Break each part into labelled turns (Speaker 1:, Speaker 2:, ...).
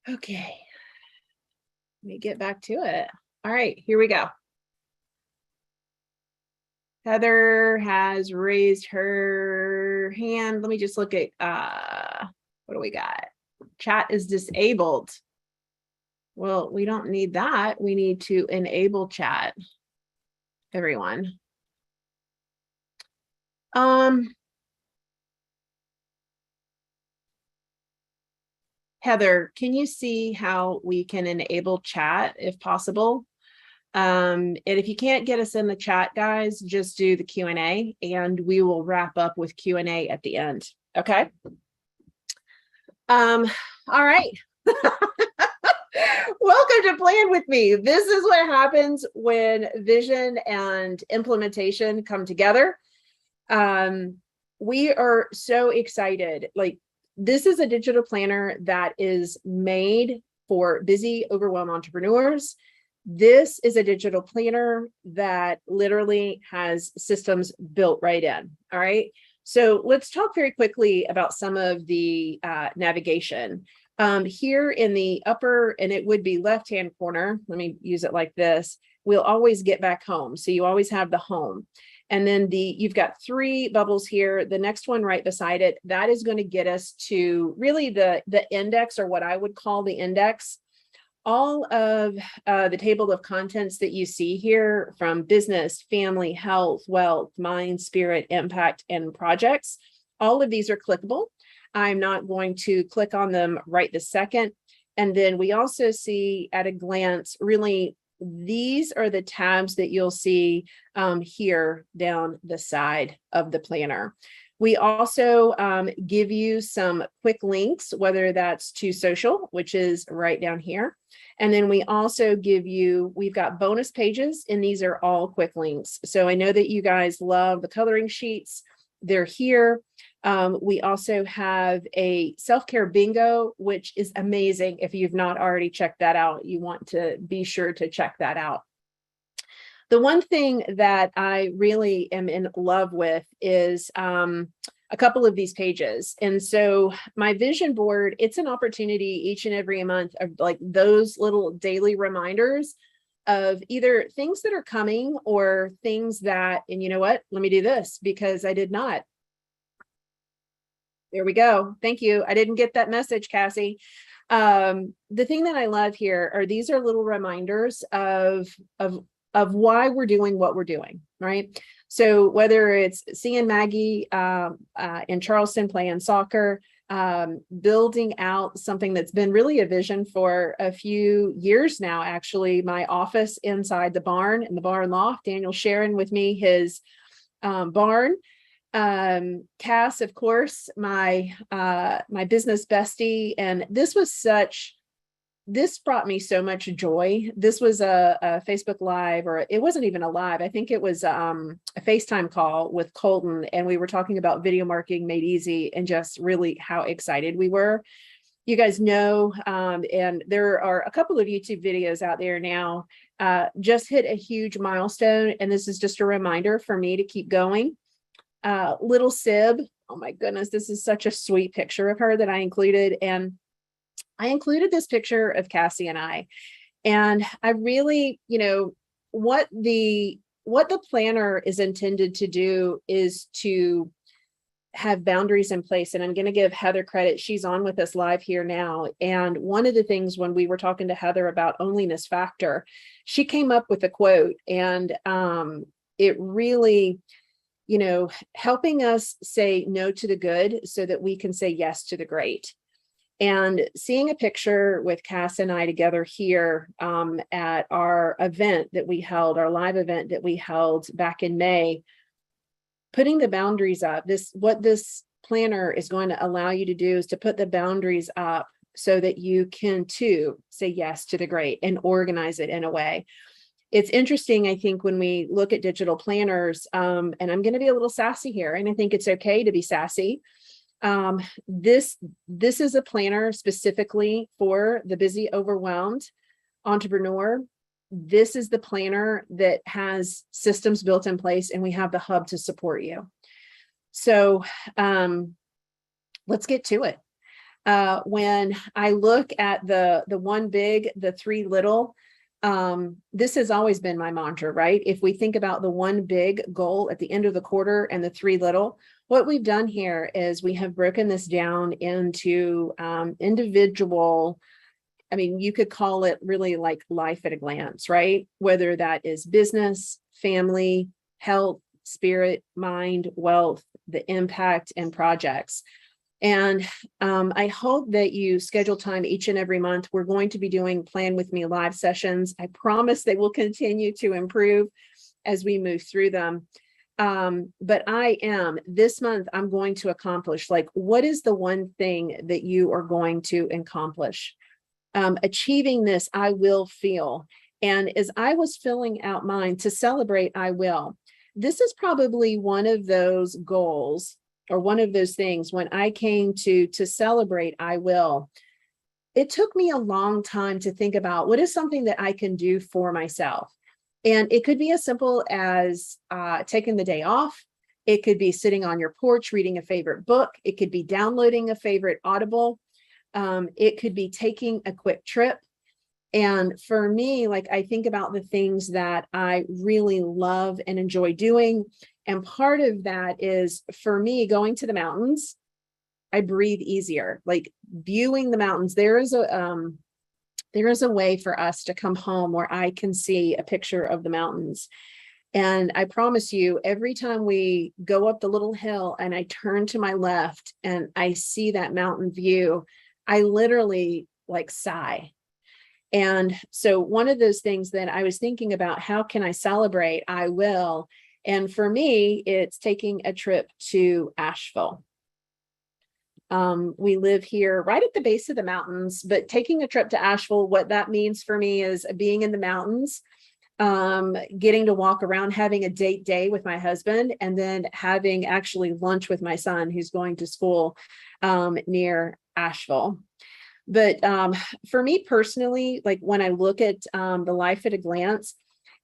Speaker 1: Okay, let me get back to it. All right, here we go. Heather has raised her hand. Let me just look at, what do we got? Chat is disabled. Well, we don't need that. We need to enable chat, everyone. Heather, can you see how we can enable chat if possible? And if you can't get us in the chat, guys, just do the Q&A and we will wrap up with Q&A at the end. Okay. All right. Welcome to Plan With Me. This is what happens when vision and implementation come together. We are so excited. Like, this is a digital planner that is made for busy, overwhelmed entrepreneurs. This is a digital planner that literally has systems built right in. All right. So let's talk very quickly about some of the navigation. Here in the upper, and it would be left-hand corner, let me use it like this, we'll always get back home. So you always have the home. And then you've got 3 bubbles here. The next one right beside it, that is going to get us to really the index, or what I would call the index. All of the table of contents that you see here, from business, family, health, wealth, mind, spirit, impact, and projects, all of these are clickable. I'm not going to click on them right this second. And then we also see at a glance, really, these are the tabs that you'll see here down the side of the planner. We also give you some quick links, whether that's to social, which is right down here. And then we also give you, we've got bonus pages, and these are all quick links. So I know that you guys love the coloring sheets. They're here. We also have a self-care bingo, which is amazing. If you've not already checked that out, you want to be sure to check that out. The one thing that I really am in love with is a couple of these pages. And so my vision board, it's an opportunity each and every month of like those little daily reminders of either things that are coming or things that, and you know what, let me do this because I did not. There we go. Thank you. I didn't get that message, Cassie. The thing that I love here are these are little reminders of why we're doing what we're doing, right? So whether it's seeing Maggie in Charleston playing soccer, building out something that's been really a vision for a few years now, actually, my office inside the barn, in the barn loft, Daniel sharing with me his barn. Cass, of course, my business bestie, and this brought me so much joy. This was a Facebook Live, or it wasn't even a live. I think it was a FaceTime call with Colton, and we were talking about video marketing made easy and just really how excited we were. You guys know, and there are a couple of YouTube videos out there now, just hit a huge milestone. And this is just a reminder for me to keep going. Little Sib, oh my goodness, this is such a sweet picture of her that I included. And I included this picture of Cassie and I really, you know, what the planner is intended to do is to have boundaries in place. And I'm going to give Heather credit. She's on with us live here now. And one of the things when we were talking to Heather about onlyness factor, she came up with a quote, and it really, you know, helping us say no to the good so that we can say yes to the great. And seeing a picture with Cass and I together here at our event that we held, our live event that we held back in May, putting the boundaries up, what this planner is going to allow you to do is to put the boundaries up so that you can too say yes to the great and organize it in a way. It's interesting, I think, when we look at digital planners, and I'm going to be a little sassy here, and I think it's okay to be sassy. This is a planner specifically for the busy, overwhelmed entrepreneur. This is the planner that has systems built in place, and we have the hub to support you. So let's get to it. When I look at the one big, the three little, this has always been my mantra, right? If we think about the one big goal at the end of the quarter and the three little, what we've done here is we have broken this down into individual, I mean, you could call it really like life at a glance, right? Whether that is business, family, health, spirit, mind, wealth, the impact, and projects. And I hope that you schedule time each and every month. We're going to be doing Plan With Me live sessions. I promise they will continue to improve as we move through them. But this month, I'm going to accomplish, like, what is the one thing that you are going to accomplish? Achieving this, I will feel. And as I was filling out mine to celebrate, I will. This is probably one of those goals or one of those things when I came to celebrate, I will. It took me a long time to think about what is something that I can do for myself. And it could be as simple as taking the day off. It could be sitting on your porch, reading a favorite book. It could be downloading a favorite Audible. It could be taking a quick trip. And for me, like, I think about the things that I really love and enjoy doing. And part of that is, for me, going to the mountains. I breathe easier, like viewing the mountains. There is a way for us to come home where I can see a picture of the mountains. And I promise you, every time we go up the little hill and I turn to my left and I see that mountain view, I literally like sigh. And so one of those things that I was thinking about, how can I celebrate? I will. And for me, it's taking a trip to Asheville. We live here right at the base of the mountains, but taking a trip to Asheville, what that means for me is being in the mountains, getting to walk around, having a date day with my husband, and then having actually lunch with my son who's going to school near Asheville. But for me personally, like when I look at the life at a glance,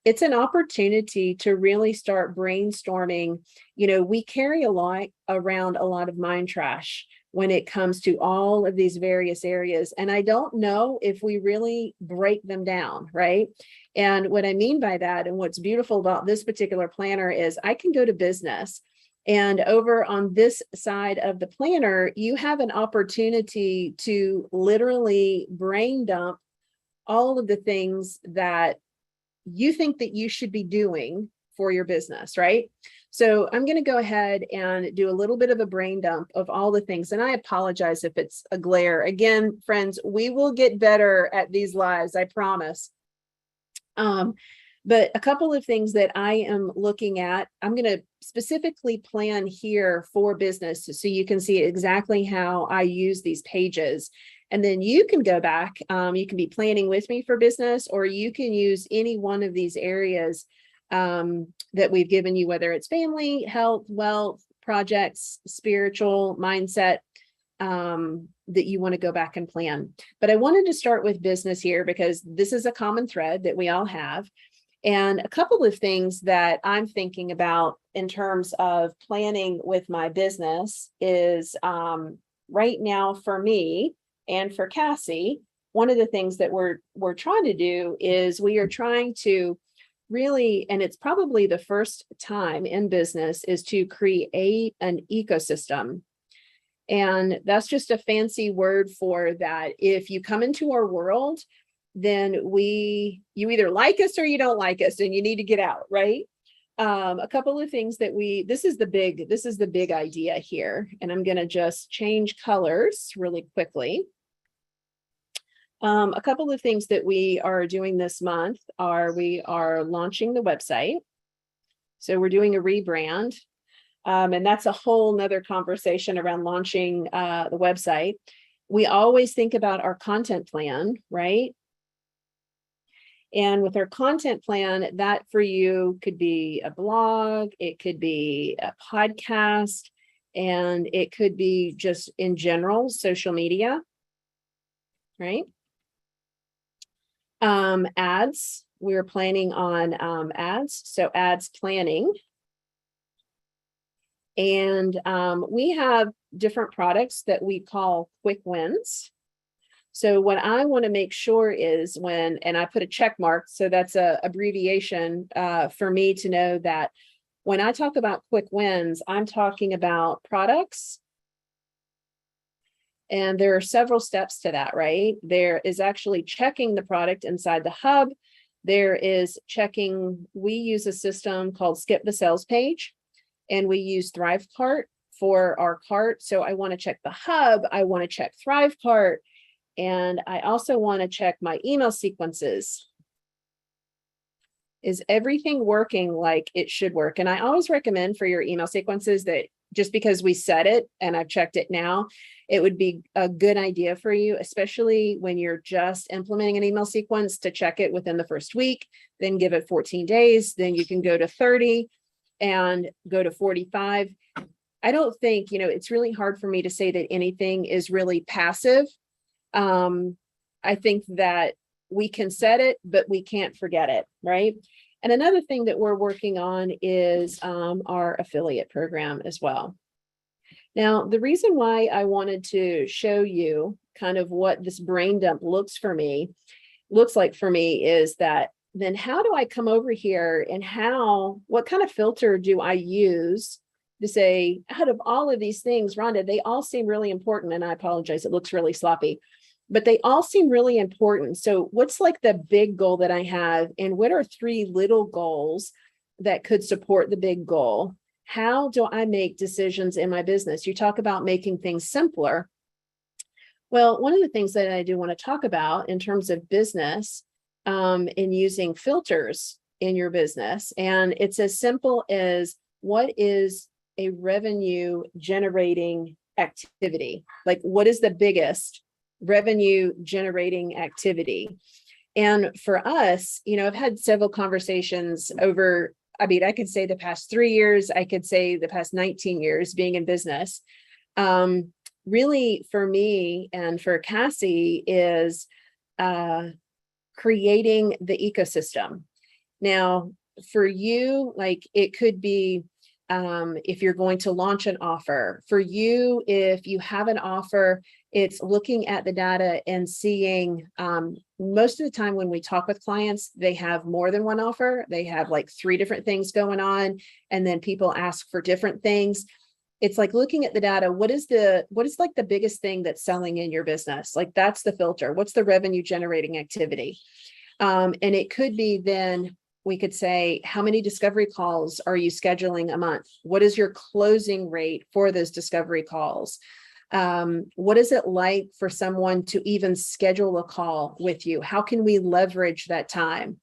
Speaker 1: it's an opportunity to really start brainstorming. You know, we carry around a lot of mind trash when it comes to all of these various areas. And I don't know if we really break them down, right? And what I mean by that, and what's beautiful about this particular planner, is I can go to business. And over on this side of the planner, you have an opportunity to literally brain dump all of the things that you think that you should be doing for your business, right? So I'm going to go ahead and do a little bit of a brain dump of all the things. And I apologize if it's a glare. Again, friends, we will get better at these lives, I promise. But a couple of things that I am looking at, I'm going to specifically plan here for business so you can see exactly how I use these pages. And then you can go back, you can be planning with me for business, or you can use any one of these areas that we've given you, whether it's family, health, wealth, projects, spiritual, mindset, that you want to go back and plan. But I wanted to start with business here because this is a common thread that we all have. And a couple of things that I'm thinking about in terms of planning with my business is right now for me and for Cassie, one of the things that we're trying to do is we are trying to really, and it's probably the first time in business, is to create an ecosystem. And that's just a fancy word for that. If you come into our world, then you either like us or you don't like us, and you need to get out, right? A couple of things that this is the big idea here. And I'm going to just change colors really quickly. A couple of things that we are doing this month we are launching the website. So we're doing a rebrand. And that's a whole nother conversation around launching the website. We always think about our content plan, right? And with our content plan, that for you could be a blog, it could be a podcast, and it could be just in general social media, right? Ads, we're planning on ads, so ads planning. And we have different products that we call quick wins. So what I want to make sure is and I put a check mark, so that's a abbreviation for me to know that when I talk about quick wins, I'm talking about products. And there are several steps to that, right? There is actually checking the product inside the hub. There is checking, we use a system called Skip the Sales Page, and we use ThriveCart for our cart. So I want to check the hub, I want to check ThriveCart, and I also want to check my email sequences. Is everything working like it should work? And I always recommend for your email sequences that just because we set it and I've checked it now, it would be a good idea for you, especially when you're just implementing an email sequence, to check it within the first week, then give it 14 days, then you can go to 30 and go to 45. I don't think, it's really hard for me to say that anything is really passive. I think that we can set it, but we can't forget it, right? And another thing that we're working on is our affiliate program as well. Now, the reason why I wanted to show you kind of what this brain dump looks like for me is that then how do I come over here and what kind of filter do I use to say, out of all of these things, Rhonda, they all seem really important. And I apologize, it looks really sloppy, but they all seem really important. So what's like the big goal that I have, and what are 3 little goals that could support the big goal? How do I make decisions in my business? You talk about making things simpler. Well, one of the things that I do want to talk about in terms of business in using filters in your business, and it's as simple as, what is a revenue generating activity? Like, what is the biggest revenue generating activity? And for us, I've had several conversations over, I could say the past 3 years, I could say the past 19 years being in business. Really for me and for Cassie is creating the ecosystem. Now, for you, like, it could be if you're going to launch an offer. For you, if you have an offer, it's looking at the data and seeing, most of the time when we talk with clients, they have more than one offer. They have like 3 different things going on, and then people ask for different things. It's like looking at the data. What is like the biggest thing that's selling in your business? Like, that's the filter. What's the revenue generating activity? And it could be then, we could say, how many discovery calls are you scheduling a month? What is your closing rate for those discovery calls? What is it like for someone to even schedule a call with you? How can we leverage that time?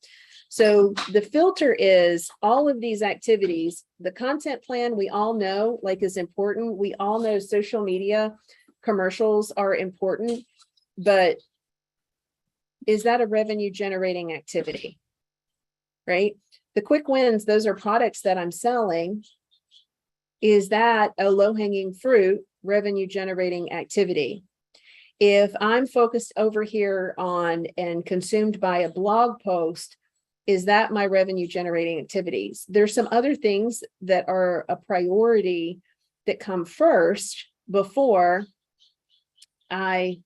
Speaker 1: So the filter is all of these activities. The content plan, we all know, like, is important. We all know social media commercials are important, but is that a revenue generating activity? Right? The quick wins, those are products that I'm selling. Is that a low-hanging fruit revenue generating activity? If I'm focused over here on and consumed by a blog post, is that my revenue generating activities? There's some other things that are a priority that come first before I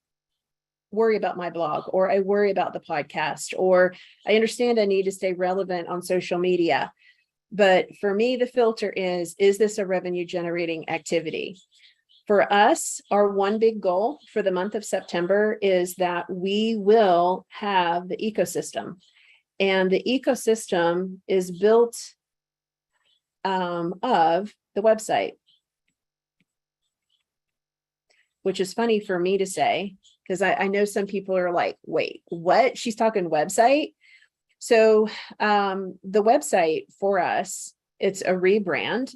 Speaker 1: worry about my blog, or I worry about the podcast, or I understand I need to stay relevant on social media. But for me, the filter is this a revenue generating activity? For us, our one big goal for the month of September is that we will have the ecosystem. And the ecosystem is built of the website, which is funny for me to say, because I know some people are like, wait, what? She's talking website? So the website for us, it's a rebrand.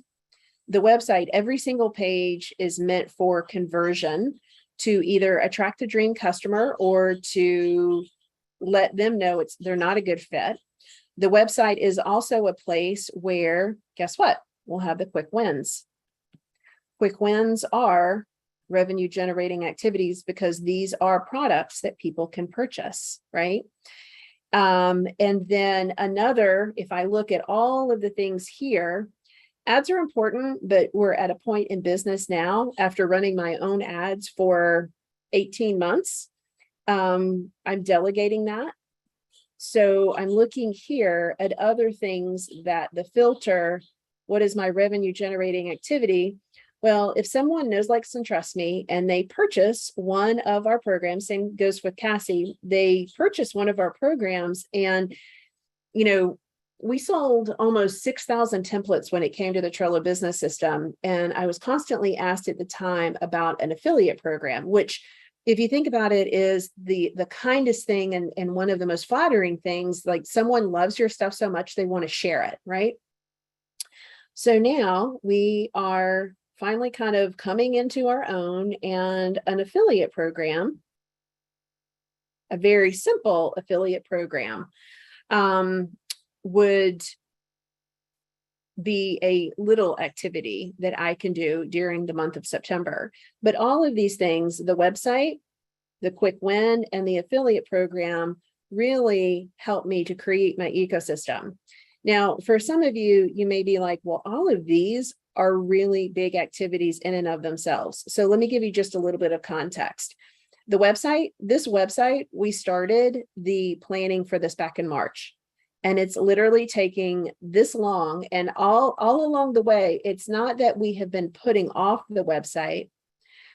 Speaker 1: The website, every single page is meant for conversion, to either attract a dream customer or to let them know they're not a good fit. The website is also a place where, guess what? We'll have the quick wins. Quick wins are revenue generating activities because these are products that people can purchase, right? And then another, if I look at all of the things here, Ads are important, but we're at a point in business now after running my own ads for 18 months. I'm delegating that. So I'm looking here at other things that the filter, what is my revenue generating activity? Well, if someone knows, likes, and trusts me, and they purchase one of our programs, same goes with Cassie, they purchase one of our programs, and, you know, we sold almost 6,000 templates when it came to the Trello business system. And I was constantly asked at the time about an affiliate program, which, if you think about it, is the kindest thing and one of the most flattering things. Like, someone loves your stuff so much, they want to share it, right? So now we are finally kind of coming into our own, and an affiliate program, a very simple affiliate program, would be a little activity that I can do during the month of September. But all of these things, the website, the quick win, and the affiliate program, really help me to create my ecosystem. Now, for some of you, you may be like, well, all of these are really big activities in and of themselves. So let me give you just a little bit of context. The website, this website, we started the planning for this back in March. And it's literally taking this long. And all along the way, it's not that we have been putting off the website.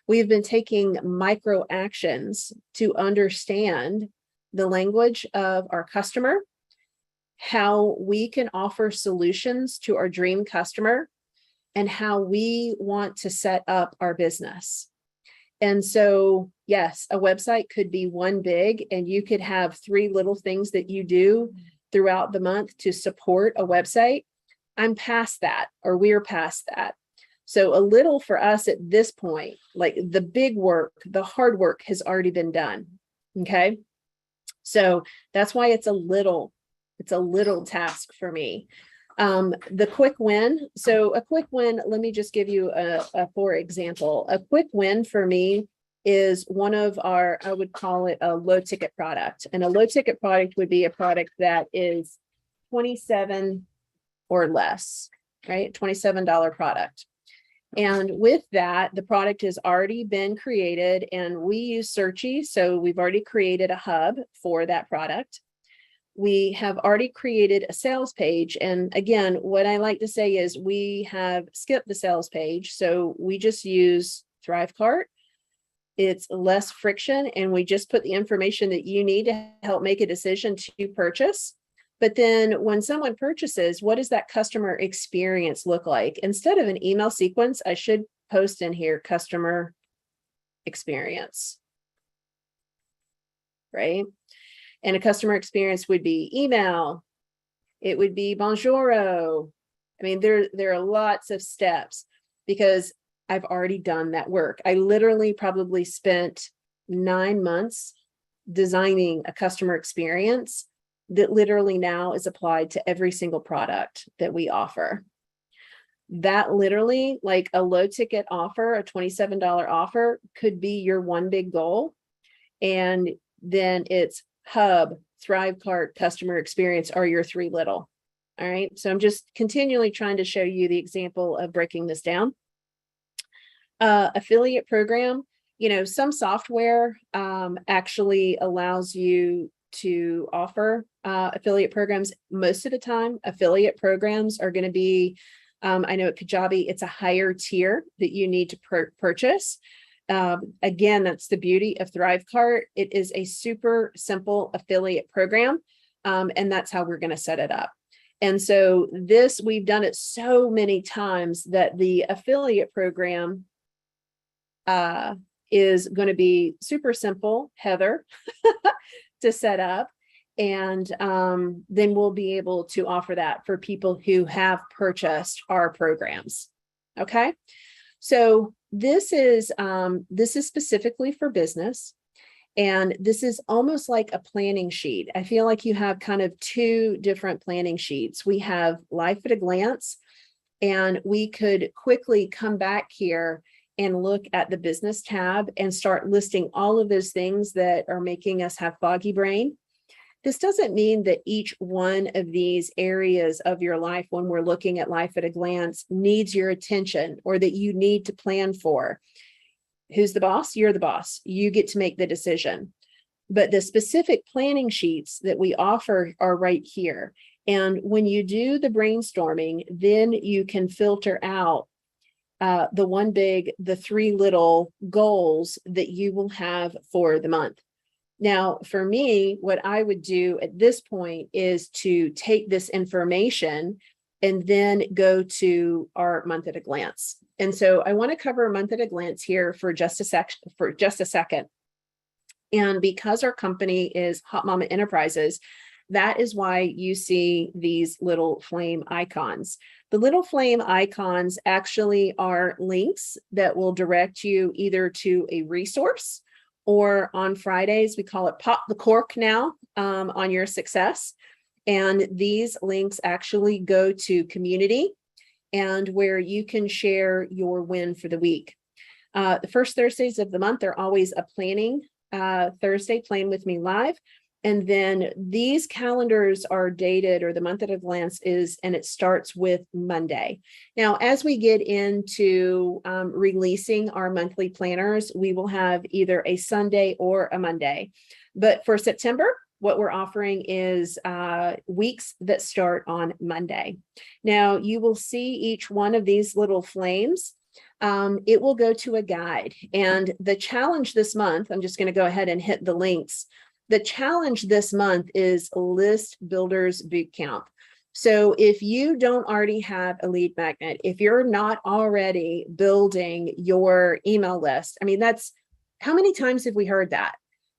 Speaker 1: We've been taking micro actions to understand the language of our customer, how we can offer solutions to our dream customer, and how we want to set up our business. And so, yes, a website could be one big, and you could have 3 little things that you do throughout the month to support a website. I'm past that, or we're past that. So a little for us at this point, like the big work, the hard work has already been done. Okay. So that's why it's a little task for me. The quick win. So a quick win, let me just give you a for example. A quick win for me is one of our, I would call it a low ticket product. And a low ticket product would be a product that is 27 or less, right? $27 product. And with that, the product has already been created, and we use Searchy. So we've already created a hub for that product. We have already created a sales page. And again, what I like to say is we have skipped the sales page. So we just use ThriveCart. It's less friction, and we just put the information that you need to help make a decision to purchase. But then when someone purchases, what does that customer experience look like? Instead of an email sequence, I should post in here customer experience, right? And a customer experience would be email. It would be bonjour. I mean, there are lots of steps because I've already done that work. I literally probably spent 9 months designing a customer experience that literally now is applied to every single product that we offer. That literally, like a low ticket offer, a $27 offer, could be your one big goal. And then it's hub, ThriveCart, customer experience are your 3 little. All right. So I'm just continually trying to show you the example of breaking this down. Affiliate program, you know, some software actually allows you to offer affiliate programs. Most of the time, affiliate programs are going to be, I know at Kajabi, it's a higher tier that you need to purchase. Again, that's the beauty of ThriveCart. It is a super simple affiliate program, and that's how we're going to set it up. And so this, we've done it so many times that the affiliate program is going to be super simple, Heather, to set up. And then we'll be able to offer that for people who have purchased our programs. Okay. So this is specifically for business. And this is almost like a planning sheet. I feel like you have kind of 2 different planning sheets. We have Life at a Glance, and we could quickly come back here and look at the business tab and start listing all of those things that are making us have foggy brain. This doesn't mean that each one of these areas of your life, when we're looking at life at a glance, needs your attention or that you need to plan for. Who's the boss? You're the boss. You get to make the decision. But the specific planning sheets that we offer are right here. And when you do the brainstorming, then you can filter out the three little goals that you will have for the month. Now, for me, what I would do at this point is to take this information and then go to our month at a glance. And so I want to cover a month at a glance here for just a second. And because our company is Hot Mama Enterprises, that is why you see these little flame icons. The little flame icons actually are links that will direct you either to a resource, or on Fridays, we call it Pop the Cork now, on your success. And these links actually go to community and where you can share your win for the week. The first Thursdays of the month are always a planning Thursday, Plan With Me Live. And then these calendars are dated, or the month at a glance is, and it starts with Monday. Now, as we get into releasing our monthly planners, we will have either a Sunday or a Monday. But for September, what we're offering is weeks that start on Monday. Now, you will see each one of these little flames. It will go to a guide. And the challenge this month, I'm just going to go ahead and hit the links. The challenge this month is List Builders Bootcamp. So if you don't already have a lead magnet, if you're not already building your email list, I mean, that's how many times have we heard that?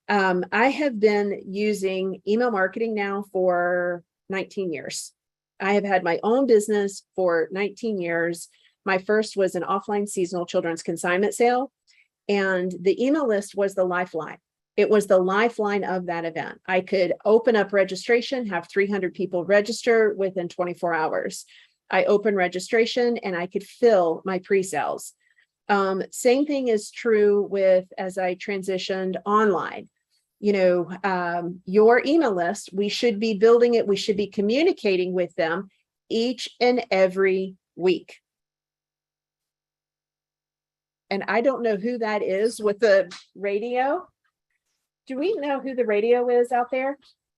Speaker 1: I have been using email marketing now for 19 years. I have had my own business for 19 years. My first was an offline seasonal children's consignment sale, and the email list was the lifeline. It was the lifeline of that event. I could open up registration, have 300 people register within 24 hours. I opened registration and I could fill my pre-sales. Same thing is true with as I transitioned online. You know, your email list, we should be building it. We should be communicating with them each and every week. And I don't know who that is with the radio. Do we know who the radio is out there?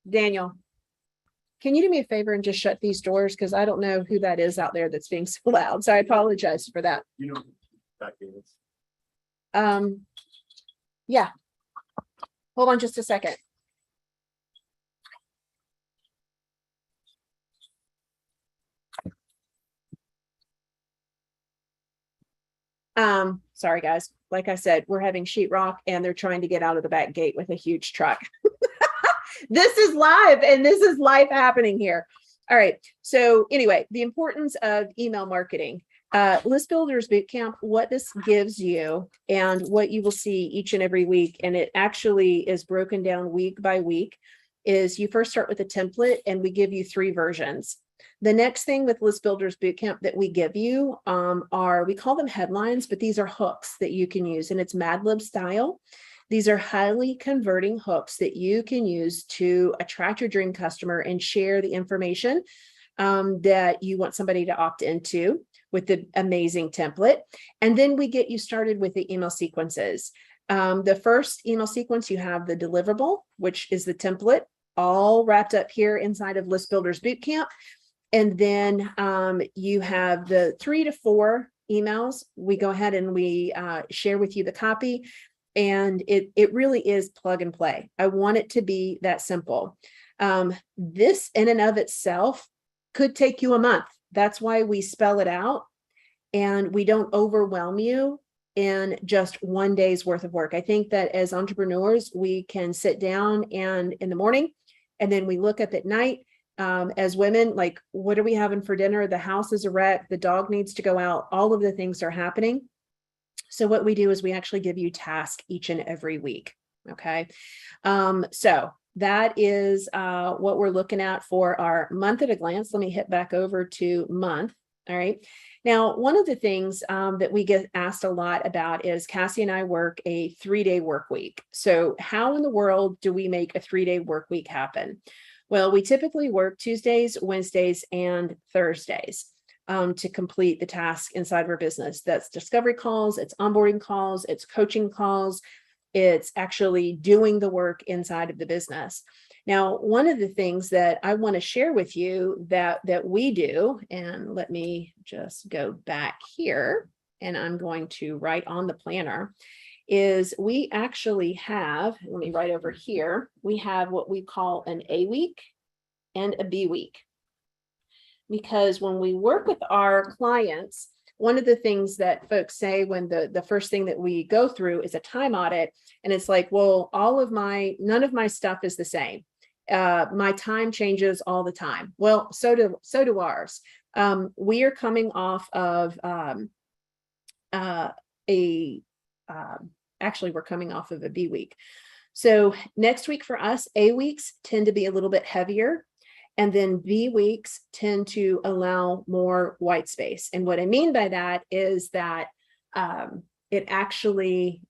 Speaker 1: Daniel, can you do me a favor and just shut these doors? Because I don't know who that is out there that's being so loud. So I apologize for that.
Speaker 2: You know who that is?
Speaker 1: Yeah. Hold on just a second. Sorry, guys. Like I said, we're having sheetrock and they're trying to get out of the back gate with a huge truck. This is live and this is life happening here. All right. So anyway, the importance of email marketing. List Builders Bootcamp, what this gives you and what you will see each and every week, and it actually is broken down week by week, is you first start with a template and we give you 3 versions. The next thing with List Builders Bootcamp that we give you are, we call them headlines, but these are hooks that you can use, and it's Mad Lib style. These are highly converting hooks that you can use to attract your dream customer and share the information that you want somebody to opt into with the amazing template. And then we get you started with the email sequences. The first email sequence, you have the deliverable, which is the template, all wrapped up here inside of List Builders Bootcamp. And then you have the 3 to 4 emails. We go ahead and we share with you the copy. And it really is plug and play. I want it to be that simple. This in and of itself could take you a month. That's why we spell it out and we don't overwhelm you in just one day's worth of work. I think that as entrepreneurs, we can sit down and in the morning, and then we look up at night. As women, like, what are we having for dinner? The house is a wreck. The dog needs to go out. All of the things are happening. So what we do is we actually give you tasks each and every week. Okay. So that is what we're looking at for our month at a glance. Let me hit back over to month. All right. Now, one of the things that we get asked a lot about is Cassie and I work a 3-day work week. So how in the world do we make a 3-day work week happen? Well, we typically work Tuesdays, Wednesdays, and Thursdays to complete the task inside of our business. That's discovery calls, it's onboarding calls, it's coaching calls, it's actually doing the work inside of the business. Now, one of the things that I want to share with you that we do, and let me just go back here, and I'm going to write on the planner, is we actually have, let me write over here, we have what we call an A week and a B week. Because when we work with our clients, one of the things that folks say when the first thing that we go through is a time audit, and it's like, well, none of my stuff is the same. My time changes all the time. Well, so do ours. We are coming off of actually we're coming off of a B week. So next week for us, A weeks tend to be a little bit heavier. And then B weeks tend to allow more white space. And what I mean by that is that it actually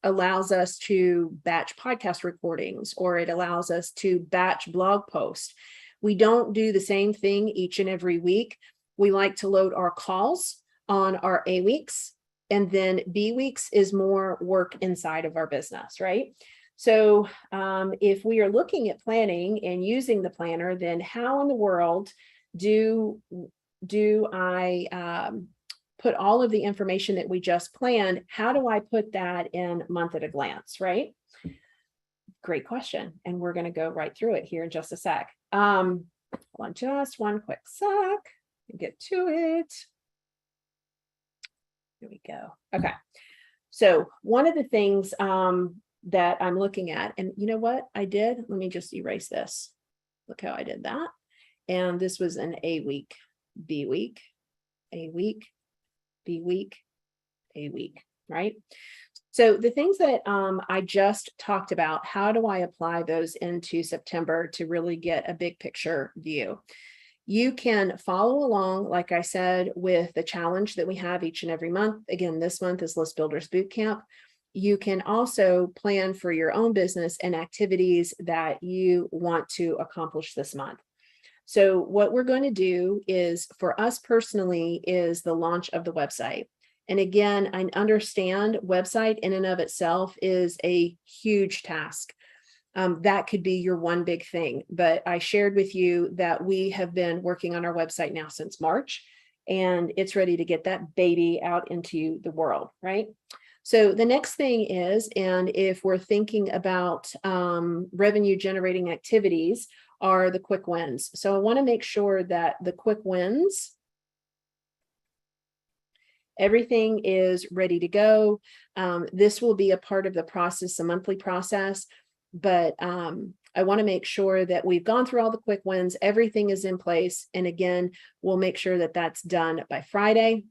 Speaker 1: allows us to batch podcast recordings, or it allows us to batch blog posts. We don't do the same thing each and every week. We like to load our calls on our A weeks, and then B weeks is more work inside of our business, right? So if we are looking at planning and using the planner, then how in the world do I put all of the information that we just planned? How do I put that in month at a glance, right? Great question. And we're going to go right through it here in just a sec. Hold on just one quick sec and get to it. Here we go. Okay. So one of the things that I'm looking at, and you know what I did? Let me just erase this. Look how I did that. And this was an A week, B week, A week, B week, A week, right? So the things that I just talked about, how do I apply those into September to really get a big picture view? You can follow along, like I said, with the challenge that we have each and every month. Again, this month is List Builders Bootcamp. You can also plan for your own business and activities that you want to accomplish this month. So what we're going to do is, for us personally, is the launch of the website. And again, I understand website in and of itself is a huge task. That could be your one big thing. But I shared with you that we have been working on our website now since March, and it's ready to get that baby out into the world, right? So the next thing is, and if we're thinking about revenue generating activities, are the quick wins. So I want to make sure that the quick wins, everything is ready to go. This will be a part of the process, a monthly process, but I want to make sure that we've gone through all the quick wins, everything is in place. And again, we'll make sure that that's done by Friday.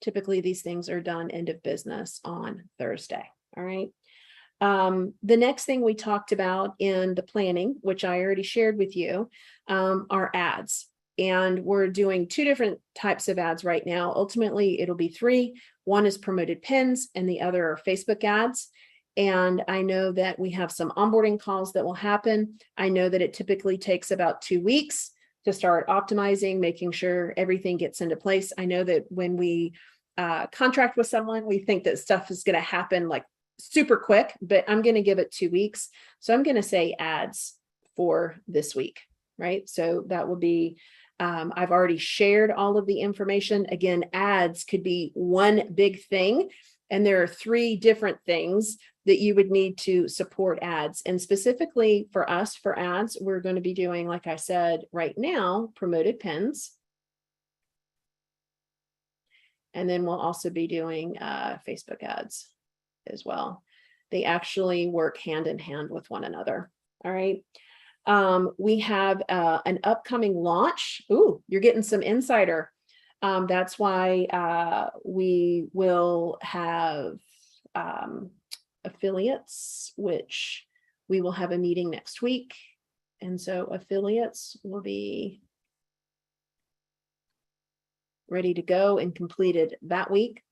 Speaker 1: Typically, these things are done end of business on Thursday. All right. The next thing we talked about in the planning, which I already shared with you, are ads. And we're doing 2 different types of ads right now. Ultimately, it'll be 3. One is promoted pins and the other are Facebook ads. And I know that we have some onboarding calls that will happen. I know that it typically takes about 2 weeks to start optimizing, making sure everything gets into place. I know that when we contract with someone, we think that stuff is going to happen like super quick, but I'm going to give it 2 weeks. So I'm going to say ads for this week, right? So that will be, I've already shared all of the information. Again, ads could be one big thing, and there are 3 different things that you would need to support ads. And specifically for us, for ads, we're going to be doing, like I said, right now, promoted pins. And then we'll also be doing Facebook ads as well. They actually work hand in hand with one another. All right. We have an upcoming launch. Ooh, you're getting some insider. That's why we will have affiliates, which we will have a meeting next week. And so affiliates will be ready to go and completed that week.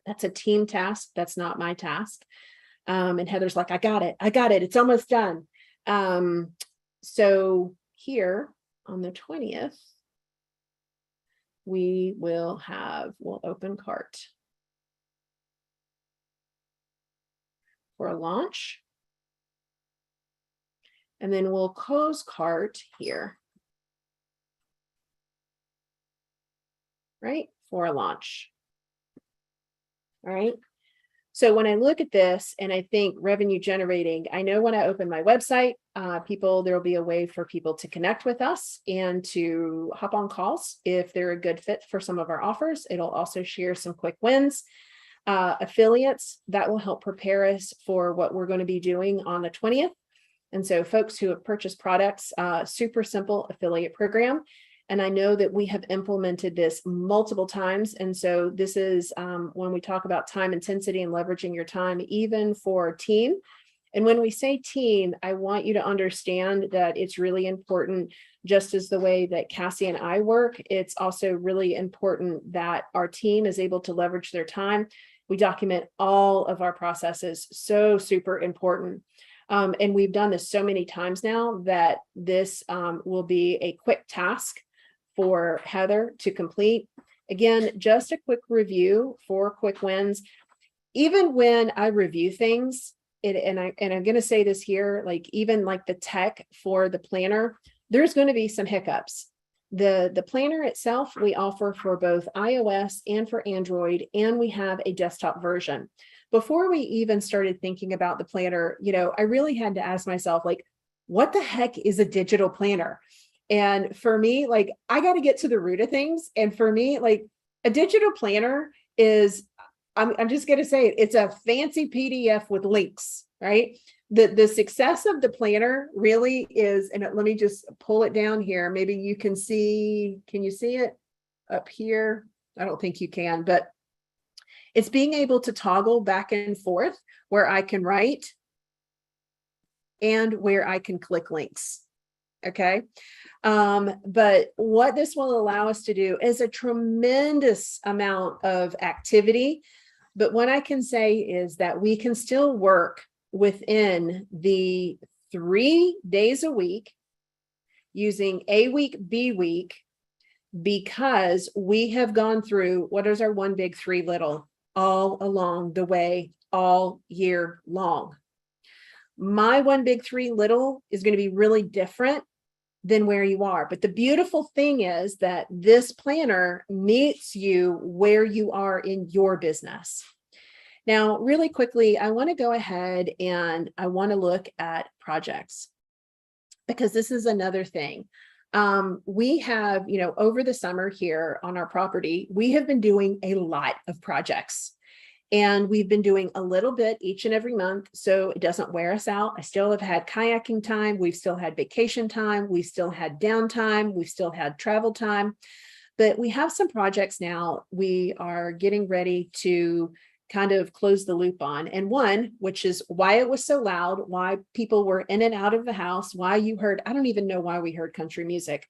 Speaker 1: That's a team task. That's not my task. And Heather's like, I got it. It's almost done. So here on the 20th, we'll open cart for a launch. And then we'll close cart here, right, for a launch. All right. So when I look at this and I think revenue generating, I know when I open my website, there'll be a way for people to connect with us and to hop on calls if they're a good fit for some of our offers. It'll also share some quick wins. Affiliates, that will help prepare us for what we're going to be doing on the 20th. And so folks who have purchased products, super simple affiliate program. And I know that we have implemented this multiple times. And so this is when we talk about time intensity and leveraging your time, even for a team. And when we say team, I want you to understand that it's really important, just as the way that Cassie and I work, it's also really important that our team is able to leverage their time. We document all of our processes, so super important. And we've done this so many times now that this will be a quick task for Heather to complete. Again, just a quick review for quick wins. Even when I review things, and I'm going to say this here, like even like the tech for the planner, there's going to be some hiccups. The planner itself, we offer for both iOS and for Android, and we have a desktop version. Before we even started thinking about the planner, I really had to ask myself, like, what the heck is a digital planner? And for me, like, I got to get to the root of things. And for me, like, a digital planner is, I'm just going to say it, it's a fancy PDF with links, right? The success of the planner really is, and let me just pull it down here. Maybe you can see it up here? I don't think you can, but it's being able to toggle back and forth where I can write and where I can click links. Okay. But what this will allow us to do is a tremendous amount of activity. But what I can say is that we can still work within the 3 days a week using A week, B week, because we have gone through what is our one big, three little all along the way, all year long. My one big, three little is going to be really different than where you are. But the beautiful thing is that this planner meets you where you are in your business. Now, really quickly, I want to go ahead and I want to look at projects, because this is another thing. We have, over the summer here on our property, we have been doing a lot of projects. And we've been doing a little bit each and every month, so it doesn't wear us out. I still have had kayaking time. We've still had vacation time. We've still had downtime. We've still had travel time. But we have some projects now we are getting ready to kind of close the loop on. And one, which is why it was so loud, why people were in and out of the house, why you heard, I don't even know why we heard country music,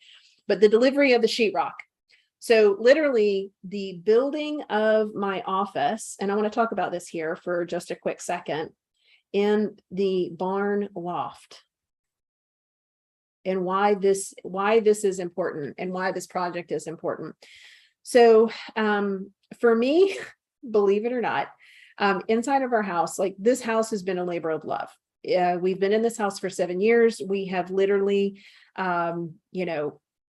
Speaker 1: but the delivery of the sheetrock. So literally the building of my office, and I want to talk about this here for just a quick second, in the barn loft, and why this is important and why this project is important. So for me, believe it or not, inside of our house, like this house has been a labor of love. We've been in this house for 7 years. We have literally,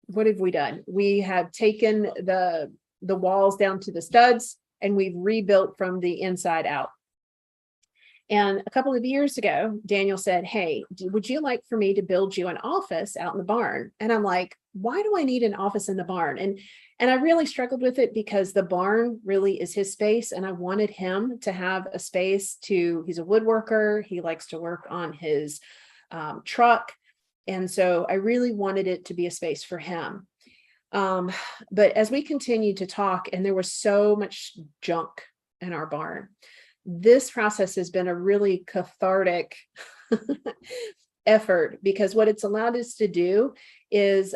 Speaker 1: what have we done? We have taken the walls down to the studs and we've rebuilt from the inside out. And a couple of years ago, Daniel said, hey, would you like for me to build you an office out in the barn? And I'm like, why do I need an office in the barn? And I really struggled with it because the barn really is his space. And I wanted him to have a space he's a woodworker. He likes to work on his truck. And so I really wanted it to be a space for him. But as we continued to talk, and there was so much junk in our barn, this process has been a really cathartic effort, because what it's allowed us to do is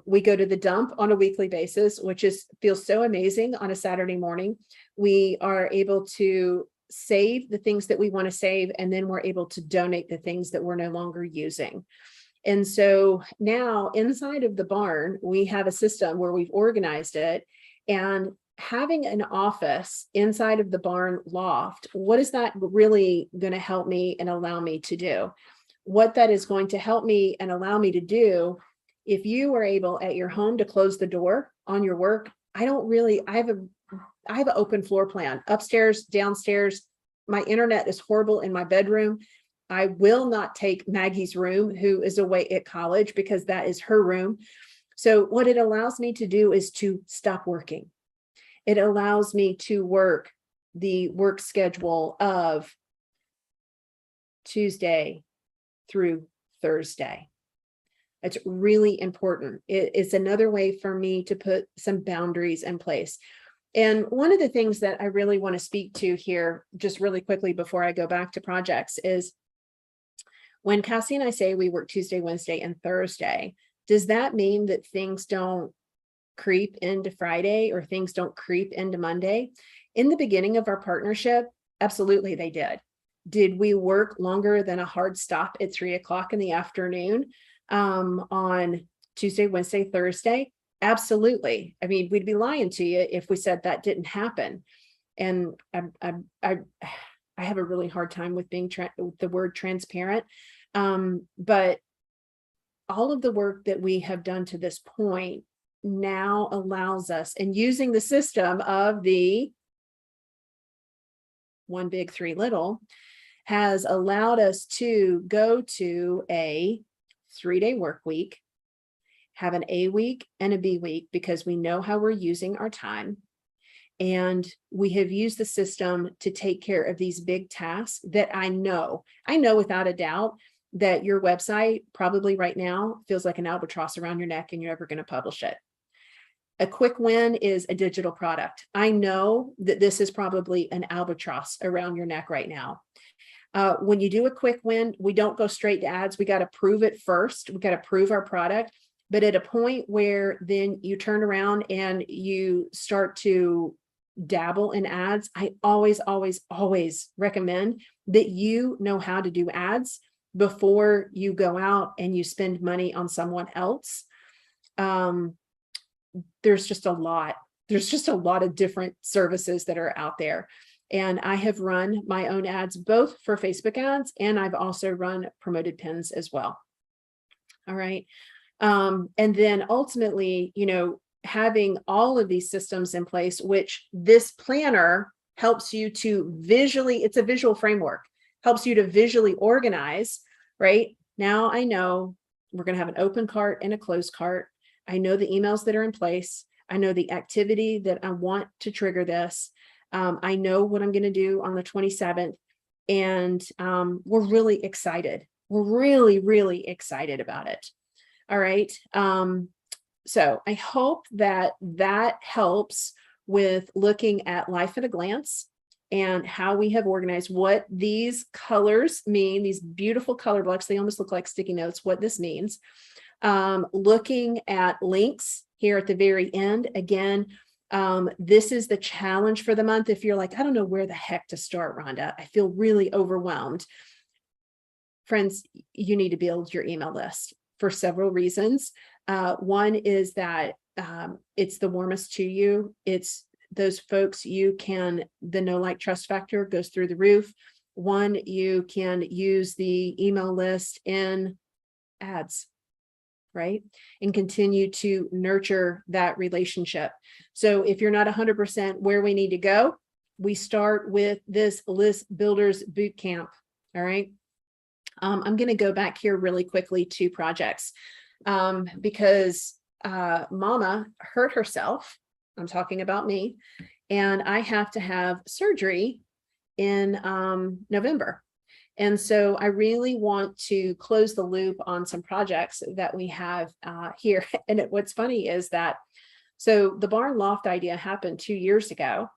Speaker 1: we go to the dump on a weekly basis, which feels so amazing on a Saturday morning. We are able to save the things that we want to save, and then we're able to donate the things that we're no longer using. And so now inside of the barn, we have a system where we've organized it, and having an office inside of the barn loft, what is that really going to help me and allow me to do? What that is going to help me and allow me to do, if you were able at your home to close the door on your work, I have an open floor plan, upstairs, downstairs. My internet is horrible in my bedroom. I will not take Maggie's room, who is away at college, because that is her room. So what it allows me to do is to stop working. It allows me to work the work schedule of Tuesday through Thursday. It's really important. It's another way for me to put some boundaries in place. And one of the things that I really want to speak to here, just really quickly before I go back to projects, is when Cassie and I say we work Tuesday, Wednesday, and Thursday, does that mean that things don't creep into Friday or things don't creep into Monday? In the beginning of our partnership, absolutely they did. Did we work longer than a hard stop at 3 o'clock in the afternoon on Tuesday, Wednesday, Thursday? Absolutely. I mean, we'd be lying to you if we said that didn't happen. And I have a really hard time with being the word transparent. But all of the work that we have done to this point now allows us, and using the system of the 1 big 3 little, has allowed us to go to a 3-day work week, have an A week and a B week, because we know how we're using our time. And we have used the system to take care of these big tasks that I know without a doubt that your website probably right now feels like an albatross around your neck and you're never going to publish it. A quick win is a digital product. I know that this is probably an albatross around your neck right now. When you do a quick win, we don't go straight to ads. We got to prove it first. We got to prove our product. But at a point where then you turn around and you start to dabble in ads, I always recommend that you know how to do ads before you go out and you spend money on someone else. There's just a lot of different services that are out there. And I have run my own ads, both for Facebook ads, and I've also run promoted pins as well. All right. And then ultimately, having all of these systems in place, which this planner helps you to visually, it's a visual framework, helps you to visually organize, right? Now I know we're going to have an open cart and a closed cart. I know the emails that are in place. I know the activity that I want to trigger this. I know what I'm going to do on the 27th. And we're really excited. We're really, really excited about it. All right. So I hope that helps with looking at life at a glance and how we have organized, what these colors mean, these beautiful color blocks. They almost look like sticky notes, what this means. Looking at links here at the very end. Again, this is the challenge for the month. If you're like, I don't know where the heck to start, Rhonda, I feel really overwhelmed. Friends, you need to build your email list for several reasons. One is that it's the warmest to you. It's those folks the know, like, trust factor goes through the roof. One, you can use the email list in ads, right? And continue to nurture that relationship. So if you're not 100% where we need to go, we start with this List Builders Boot Camp. All right. I'm going to go back here really quickly to projects because Mama hurt herself. I'm talking about me, and I have to have surgery in November. And so I really want to close the loop on some projects that we have here. And what's funny is that, so the barn loft idea happened 2 years ago,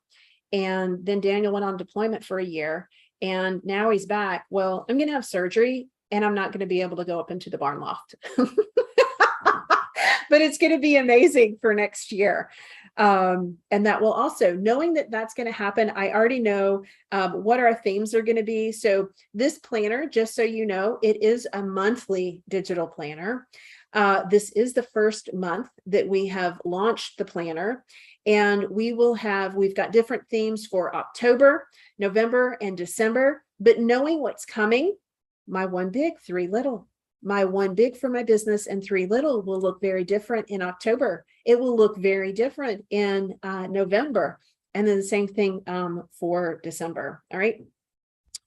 Speaker 1: and then Daniel went on deployment for a year, and now he's back. Well, I'm going to have surgery and I'm not going to be able to go up into the barn loft. But it's going to be amazing for next year. And that will also, knowing that that's going to happen, I already know what our themes are going to be. So this planner, just so you know, it is a monthly digital planner. This is the first month that we have launched the planner, and we've got different themes for October, November, and December. But knowing what's coming, my one big, three little. My one big for my business and three little will look very different in October. It will look very different in November. And then the same thing for December. All right.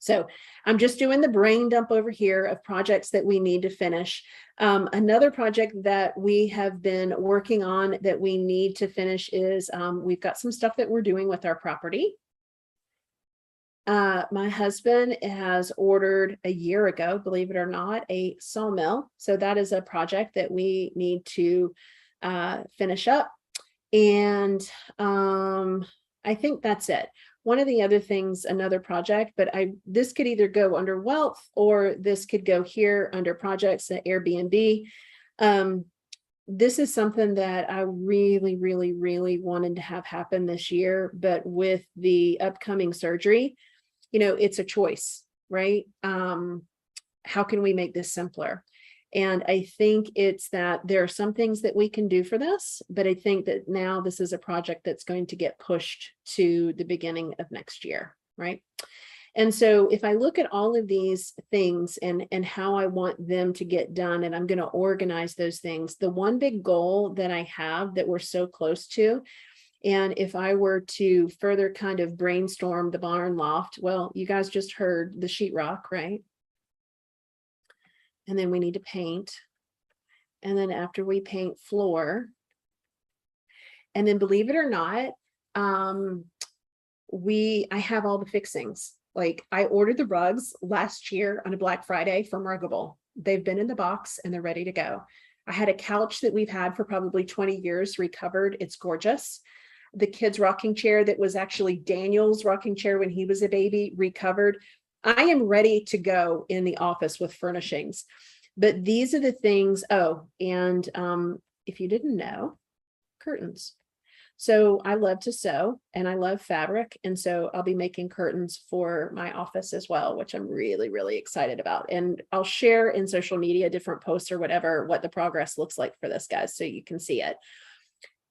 Speaker 1: So I'm just doing the brain dump over here of projects that we need to finish. Another project that we have been working on that we need to finish is we've got some stuff that we're doing with our property. My husband has ordered a year ago, believe it or not, a sawmill. So that is a project that we need to finish up. And I think that's it. One of the other things, another project, but this could either go under wealth or this could go here under projects at Airbnb. This is something that I really, really, really wanted to have happen this year, but with the upcoming surgery, it's a choice, right? How can we make this simpler? And I think it's that there are some things that we can do for this, but I think that now this is a project that's going to get pushed to the beginning of next year, right? And so if I look at all of these things and how I want them to get done, and I'm going to organize those things, the one big goal that I have that we're so close to, and if I were to further kind of brainstorm the barn loft, well, you guys just heard the sheetrock, right? And then we need to paint. And then after we paint, floor. And then believe it or not, I have all the fixings. Like I ordered the rugs last year on a Black Friday from Ruggable. They've been in the box and they're ready to go. I had a couch that we've had for probably 20 years recovered. It's gorgeous. The kids' rocking chair that was actually Daniel's rocking chair when he was a baby, recovered. I am ready to go in the office with furnishings. But these are the things. Oh, and if you didn't know, curtains. So I love to sew and I love fabric. And so I'll be making curtains for my office as well, which I'm really, really excited about. And I'll share in social media, different posts or whatever, what the progress looks like for this, guys, so you can see it.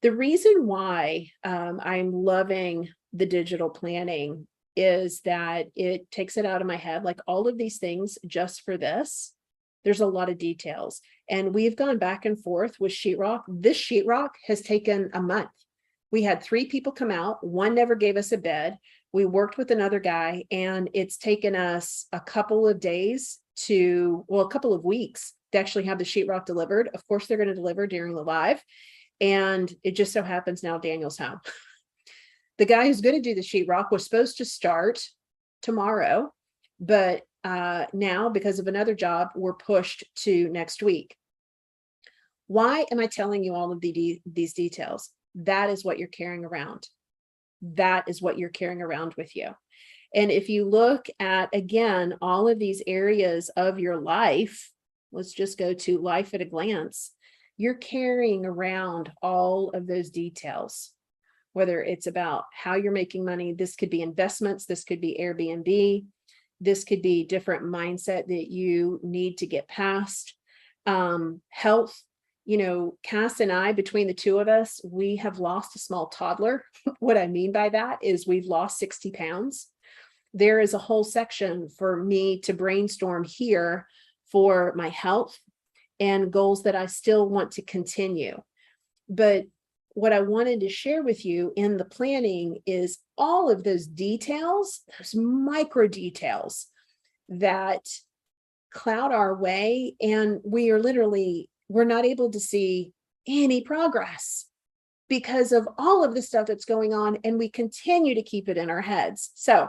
Speaker 1: The reason why I'm loving the digital planning is that it takes it out of my head, like all of these things just for this. There's a lot of details. And we've gone back and forth with sheetrock. This sheetrock has taken a month. We had 3 people come out. One never gave us a bed. We worked with another guy, and it's taken us a couple of days a couple of weeks to actually have the sheetrock delivered. Of course, they're going to deliver during the live. And it just so happens now Daniel's home. The guy who's going to do the sheetrock was supposed to start tomorrow, but now because of another job, we're pushed to next week. Why am I telling you all of these details? That is what you're carrying around. That is what you're carrying around with you. And if you look at, again, all of these areas of your life, let's just go to life at a glance. You're carrying around all of those details, whether it's about how you're making money. This could be investments. This could be Airbnb. This could be different mindset that you need to get past. Health. Cass and I, between the two of us, we have lost a small toddler. What I mean by that is we've lost 60 pounds. There is a whole section for me to brainstorm here for my health and goals that I still want to continue. But what I wanted to share with you in the planning is all of those details, those micro details that cloud our way. And we're not able to see any progress because of all of the stuff that's going on, and we continue to keep it in our heads. So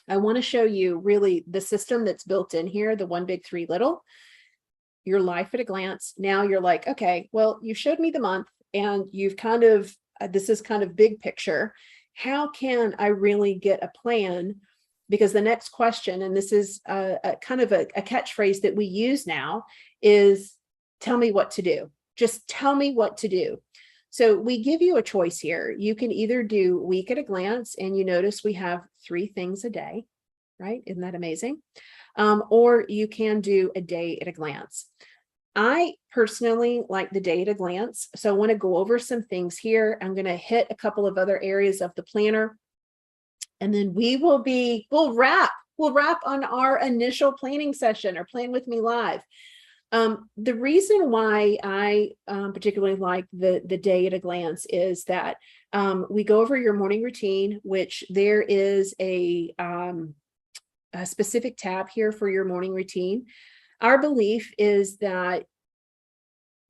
Speaker 1: I want to show you really the system that's built in here, the one big, three little, your life at a glance. Now you're like, okay, well, you showed me the month and you've kind of, this is kind of big picture. How can I really get a plan because the next question, and this is a kind of a catchphrase that we use now, is tell me what to do. Just tell me what to do. So we give you a choice here. You can either do week at a glance, and you notice we have 3 things a day, right? Isn't that amazing? Or you can do a day at a glance. I personally like the day at a glance. So I want to go over some things here. I'm going to hit a couple of other areas of the planner, and then we'll wrap on our initial planning session, or Plan With Me Live. The reason why I particularly like the day at a glance is that we go over your morning routine, which there is a specific tab here for your morning routine. Our belief is that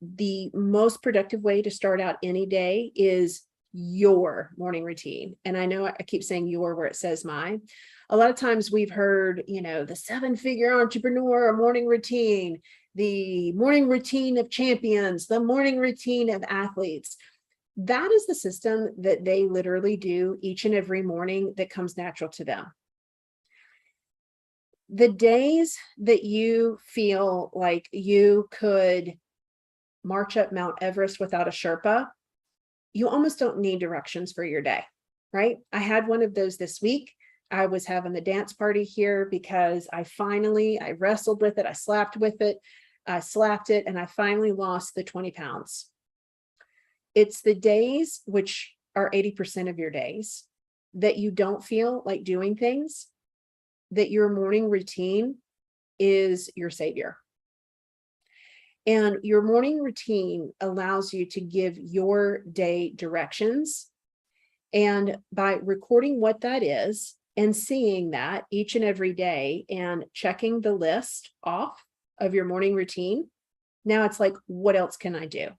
Speaker 1: the most productive way to start out any day is your morning routine. And I know I keep saying your where it says mine. A lot of times we've heard, the 7-figure entrepreneur morning routine, the morning routine of champions, the morning routine of athletes. That is the system that they literally do each and every morning that comes natural to them. The days that you feel like you could march up Mount Everest without a Sherpa, you almost don't need directions for your day, right? I had one of those this week. I was having the dance party here because I wrestled with it. I slapped with it. I slapped it, and I finally lost the 20 pounds. It's the days, which are 80% of your days, that you don't feel like doing things, that your morning routine is your savior. And your morning routine allows you to give your day directions. And by recording what that is and seeing that each and every day and checking the list off of your morning routine, now it's like, what else can I do?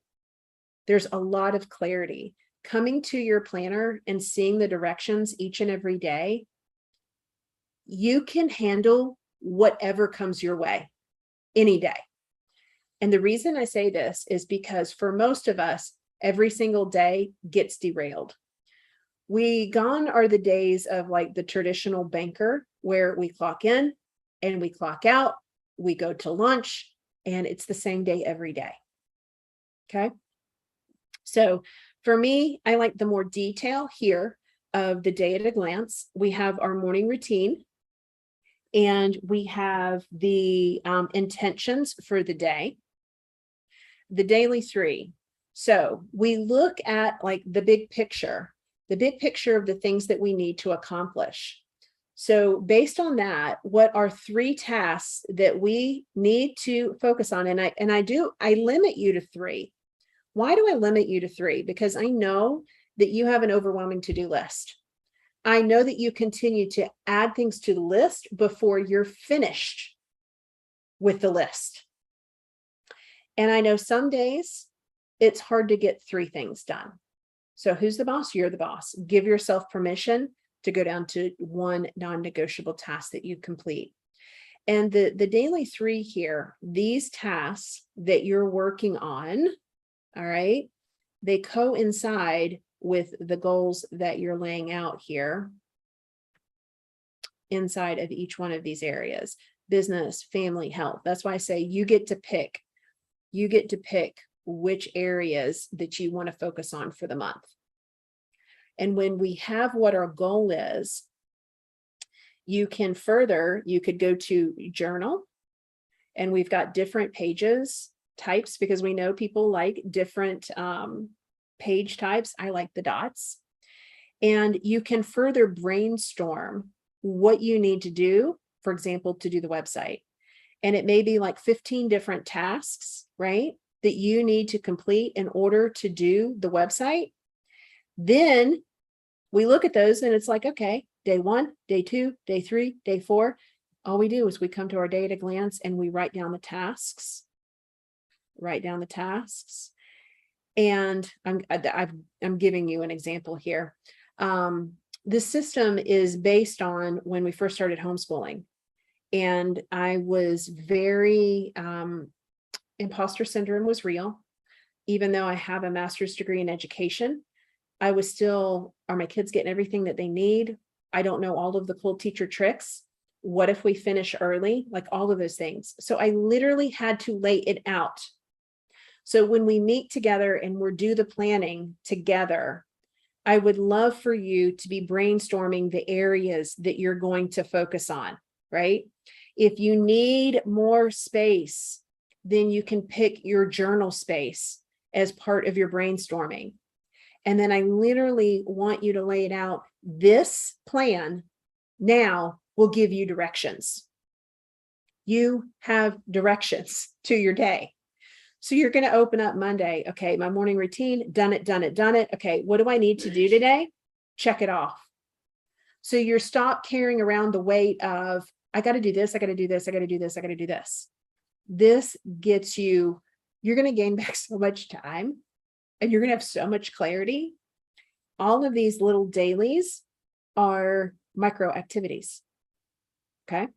Speaker 1: There's a lot of clarity. Coming to your planner and seeing the directions each and every day, you can handle whatever comes your way any day. And the reason I say this is because for most of us, every single day gets derailed. Gone are the days of like the traditional banker where we clock in and we clock out, we go to lunch, and it's the same day every day. Okay. So for me, I like the more detail here of the day at a glance. We have our morning routine, and we have the intentions for the day, the daily 3. So we look at like the big picture of the things that we need to accomplish. So based on that, what are 3 tasks that we need to focus on? And I limit you to 3. Why do I limit you to 3? Because I know that you have an overwhelming to-do list. I know that you continue to add things to the list before you're finished with the list. And I know some days it's hard to get 3 things done. So who's the boss? You're the boss. Give yourself permission to go down to 1 non-negotiable task that you complete. And the daily 3 here, these tasks that you're working on, all right, they coincide with the goals that you're laying out here inside of each one of these areas: business, family, health. That's why I say you get to pick which areas that you want to focus on for the month. And when we have what our goal is, you could go to journal, and we've got different pages types because we know people like different page types. I like the dots. And you can further brainstorm what you need to do, for example, to do the website. And it may be like 15 different tasks, right, that you need to complete in order to do the website. Then we look at those and it's like, okay, day 1, day 2, day 3, day 4. All we do is we come to our day at a glance and we write down the tasks. And I'm giving you an example here. This system is based on when we first started homeschooling. And I was very, imposter syndrome was real. Even though I have a master's degree in education, I was still, are my kids getting everything that they need? I don't know all of the cool teacher tricks. What if we finish early? Like all of those things. So I literally had to lay it out. So when we meet together and we're do the planning together, I would love for you to be brainstorming the areas that you're going to focus on, right? If you need more space, then you can pick your journal space as part of your brainstorming. And then I literally want you to lay it out. This plan now will give you directions. You have directions to your day. So you're going to open up Monday. Okay, my morning routine, done it, done it, done it. Okay, what do I need to do today? Check it off. So you're stop carrying around the weight of, I got to do this, I got to do this, I got to do this, I got to do this. This gets you, you're going to gain back so much time and you're going to have so much clarity. All of these little dailies are micro activities. Okay.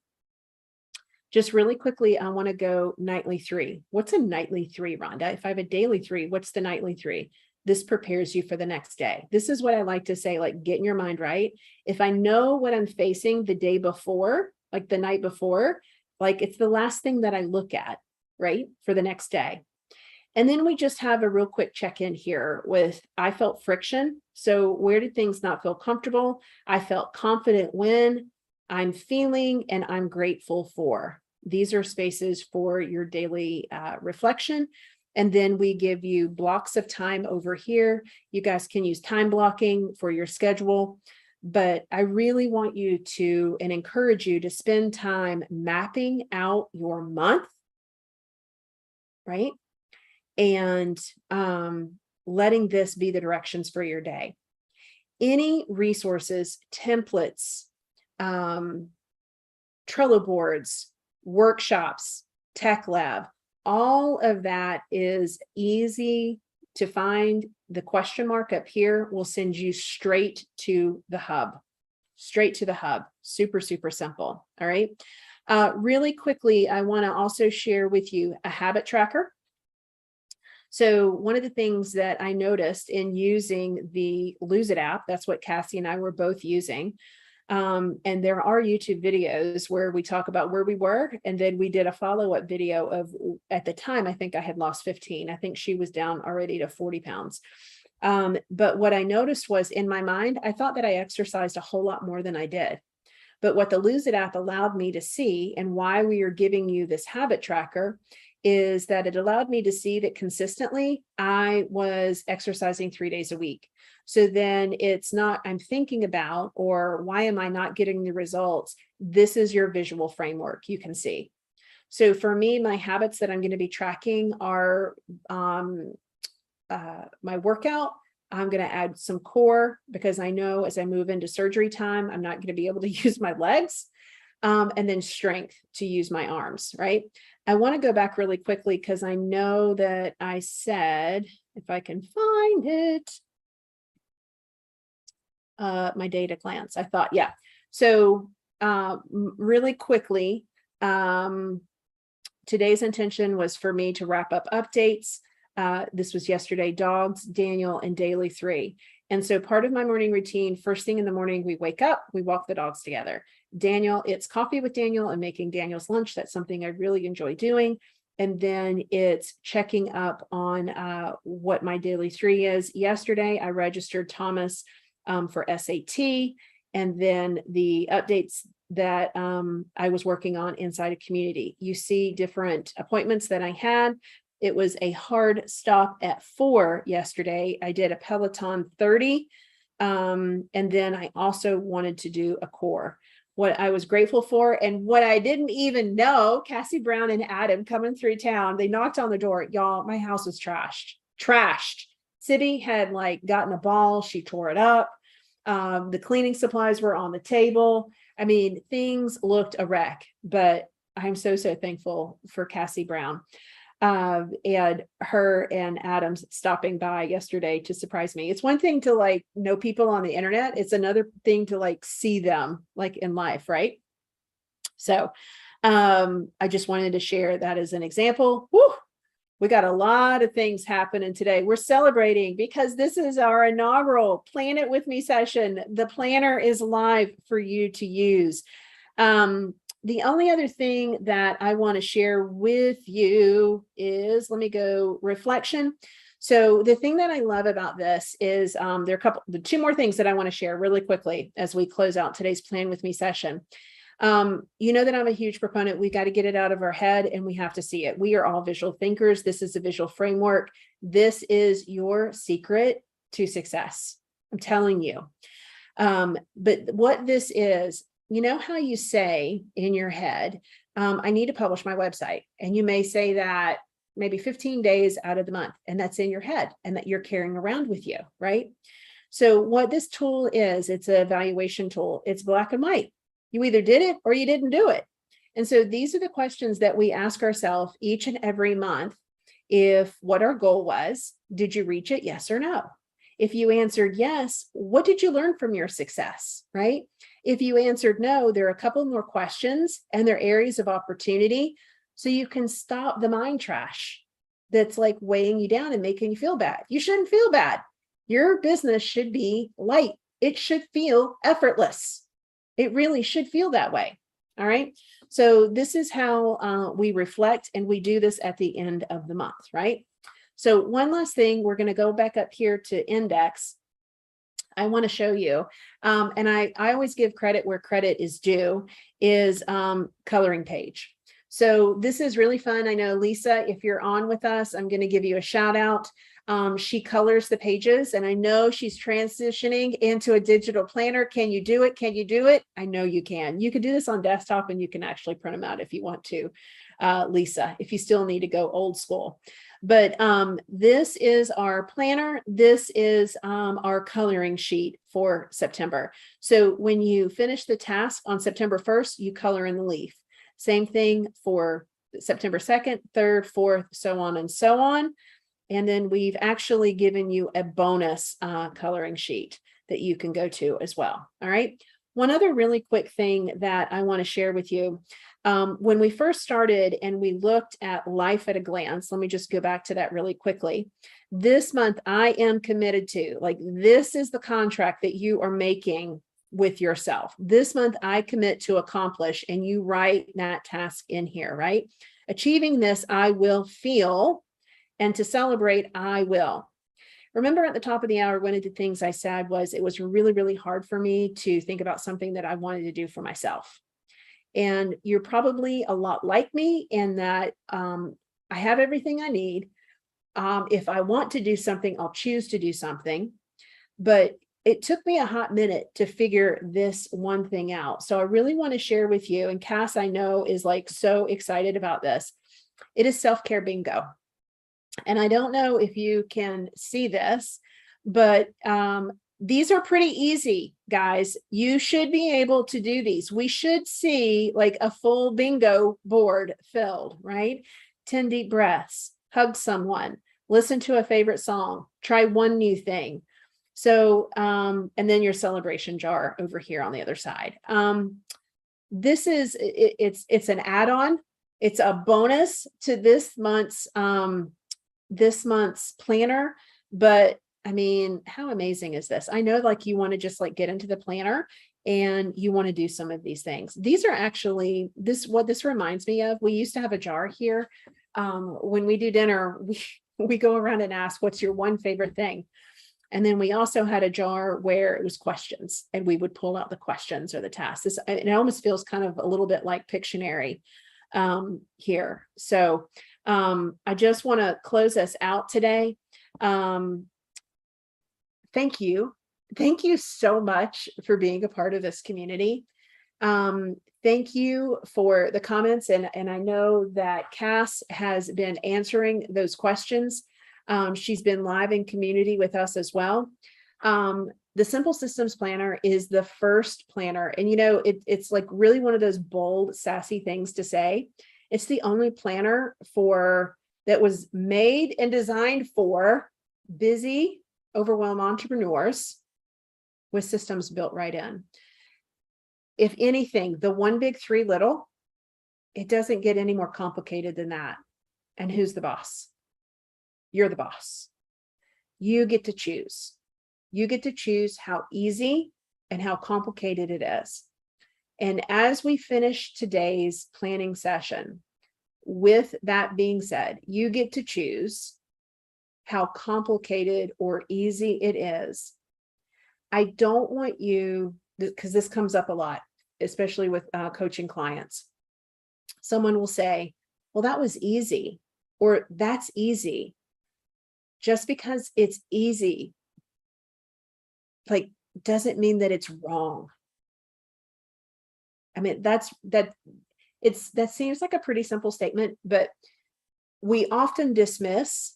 Speaker 1: Just really quickly, I want to go nightly 3. What's a nightly 3, Rhonda? If I have a daily 3, what's the nightly 3? This prepares you for the next day. This is what I like to say, like get in your mind right. If I know what I'm facing the day before, like the night before, like it's the last thing that I look at, right, for the next day. And then we just have a real quick check-in here with, I felt friction. So where did things not feel comfortable? I felt confident when, I'm feeling, and I'm grateful for. These are spaces for your daily reflection. And then we give you blocks of time over here. You guys can use time blocking for your schedule. But I really want you to, and encourage you to spend time mapping out your month, right? And letting this be the directions for your day. Any resources, templates, Trello boards, workshops, tech lab, all of that is easy to find. The question mark up here will send you straight to the hub, super, super simple. All right. Really quickly, I want to also share with you a habit tracker. So one of the things that I noticed in using the Lose It app, that's what Cassie and I were both using. And there are YouTube videos where we talk about where we were. And then we did a follow-up video of, at the time, I think I had lost 15. I think she was down already to 40 pounds. But what I noticed was in my mind, I thought that I exercised a whole lot more than I did. But what the Lose It app allowed me to see, and why we are giving you this habit tracker, is that it allowed me to see that consistently I was exercising 3 days a week. So then it's not, I'm thinking about, or why am I not getting the results? This is your visual framework you can see. So for me, my habits that I'm going to be tracking are my workout. I'm going to add some core because I know as I move into surgery time, I'm not going to be able to use my legs. And then strength to use my arms, right? I want to go back really quickly because I know that I said, if I can find it, my data glance, I thought, yeah. So really quickly, today's intention was for me to wrap up updates. This was yesterday, dogs, Daniel, and daily 3. And so part of my morning routine, first thing in the morning, we wake up, we walk the dogs together. Daniel, it's coffee with Daniel and making Daniel's lunch. That's something I really enjoy doing. And then it's checking up on what my daily 3 is. Yesterday, I registered Thomas for SAT, and then the updates that I was working on inside a community. You see different appointments that I had. It was a hard stop at 4 yesterday. I did a Peloton 30. And then I also wanted to do a core. What I was grateful for, and what I didn't even know, Cassie Brown and Adam coming through town, they knocked on the door. Y'all, my house was trashed. Sibby had like gotten a ball. She tore it up. The cleaning supplies were on the table. I mean, things looked a wreck, but I'm so thankful for Cassie Brown. And her and Adams stopping by yesterday to surprise me. It's one thing to like know people on the internet. It's another thing to like see them like in life. Right. So, I just wanted to share that as an example. Woo! We got a lot of things happening today. We're celebrating because this is our inaugural Plan It With Me session. The planner is live for you to use. The only other thing that I want to share with you is, let me go reflection. So the thing that I love about this is there are two more things that I want to share really quickly as we close out today's Plan With Me session. You know that I'm a huge proponent. We got to get it out of our head and we have to see it. We are all visual thinkers. This is a visual framework. This is your secret to success. I'm telling you. But what this is, you know how you say in your head, I need to publish my website. And you may say that maybe 15 days out of the month, and that's in your head and that you're carrying around with you, right? So what this tool is, it's an evaluation tool. It's black and white. You either did it or you didn't do it. And so these are the questions that we ask ourselves each and every month. If what our goal was, did you reach it? Yes or no? If you answered yes, what did you learn from your success, right? If you answered no, there are a couple more questions and there are areas of opportunity so you can stop the mind trash that's like weighing you down and making you feel bad. You shouldn't feel bad. Your business should be light. It should feel effortless. It really should feel that way. All right. So this is how we reflect, and we do this at the end of the month, right? So one last thing, we're going to go back up here to index. I want to show you, and I always give credit where credit is due, is coloring page. So this is really fun. I know, Lisa, if you're on with us, I'm going to give you a shout out. She colors the pages, and I know she's transitioning into a digital planner. Can you do it? Can you do it? I know you can. You can do this on desktop, and you can actually print them out if you want to, Lisa, if you still need to go old school. But this is our planner. This is our coloring sheet for September. So when you finish the task on September 1st, you color in the leaf. Same thing for September 2nd, 3rd, 4th, so on and so on. And then we've actually given you a bonus coloring sheet that you can go to as well. All right. One other really quick thing that I want to share with you. When we first started and we looked at life at a glance, let me just go back to that really quickly. This month, I am committed to, like, this is the contract that you are making with yourself. This month, I commit to accomplish, and you write that task in here, right? Achieving this, I will feel, and to celebrate, I will. Remember at the top of the hour, one of the things I said was it was really, really hard for me to think about something that I wanted to do for myself. And you're probably a lot like me in that I have everything I need. If I want to do something, I'll choose to do something. But it took me a hot minute to figure this one thing out. So I really want to share with you, and Cass, I know, is like so excited about this. It is self-care bingo. And I don't know if you can see this, but these are pretty easy, guys. You should be able to do these. We should see like a full bingo board filled, right? 10 deep breaths, hug someone, listen to a favorite song, try one new thing. So, and then your celebration jar over here on the other side. This is, it's an add-on. It's a bonus to this month's planner. But I mean, how amazing is this? I know, like, you want to just like get into the planner and you want to do some of these things. These are actually what this reminds me of. We used to have a jar here. When we do dinner, we go around and ask, what's your one favorite thing? And then we also had a jar where it was questions, and we would pull out the questions or the tasks. It almost feels kind of a little bit like Pictionary here. So I just want to close us out today. Thank you. Thank you so much for being a part of this community. Thank you for the comments. And I know that Cass has been answering those questions. She's been live in community with us as well. The Simple Systems Planner is the first planner. And, you know, it's like really one of those bold, sassy things to say. It's the only planner that was made and designed for busy, overwhelmed entrepreneurs with systems built right in. If anything, the one big, three little, it doesn't get any more complicated than that. And who's the boss? You're the boss. You get to choose. You get to choose how easy and how complicated it is. And as we finish today's planning session, with that being said, you get to choose how complicated or easy it is. I don't want you, because this comes up a lot, especially with coaching clients. Someone will say, well, that was easy, or that's easy. Just because it's easy, like, doesn't mean that it's wrong. I mean, that seems like a pretty simple statement, but we often dismiss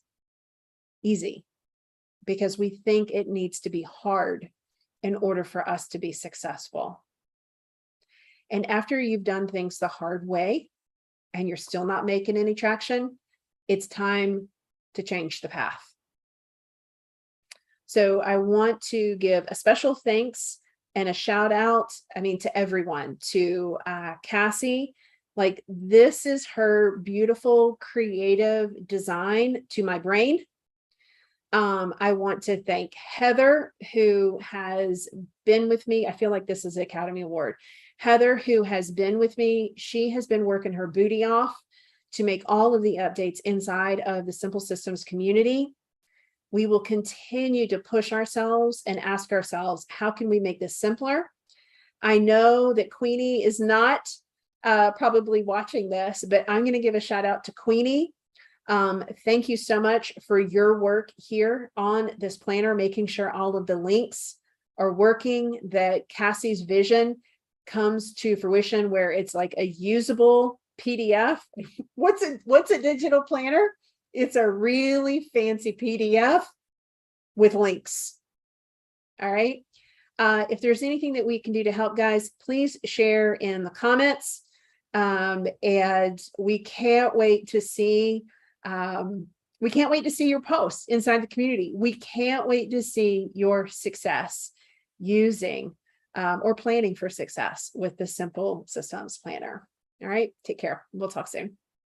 Speaker 1: easy because we think it needs to be hard in order for us to be successful. And after you've done things the hard way and you're still not making any traction, it's time to change the path. So I want to give a special thanks and a shout out, to everyone, to Cassie. Like, this is her beautiful creative design to my brain. I want to thank Heather, who has been with me. I feel like this is an Academy Award. Heather, who has been with me, she has been working her booty off to make all of the updates inside of the Simple Systems community. We will continue to push ourselves and ask ourselves, how can we make this simpler? I know that Queenie is not probably watching this, but I'm going to give a shout out to Queenie. Thank you so much for your work here on this planner, making sure all of the links are working, that Cassie's vision comes to fruition where it's like a usable PDF. What's a digital planner? It's a really fancy PDF with links. All right. If there's anything that we can do to help, guys, please share in the comments. And we can't wait to see your posts inside the community. We can't wait to see your success using or planning for success with the Simple Systems Planner. All right. Take care. We'll talk soon.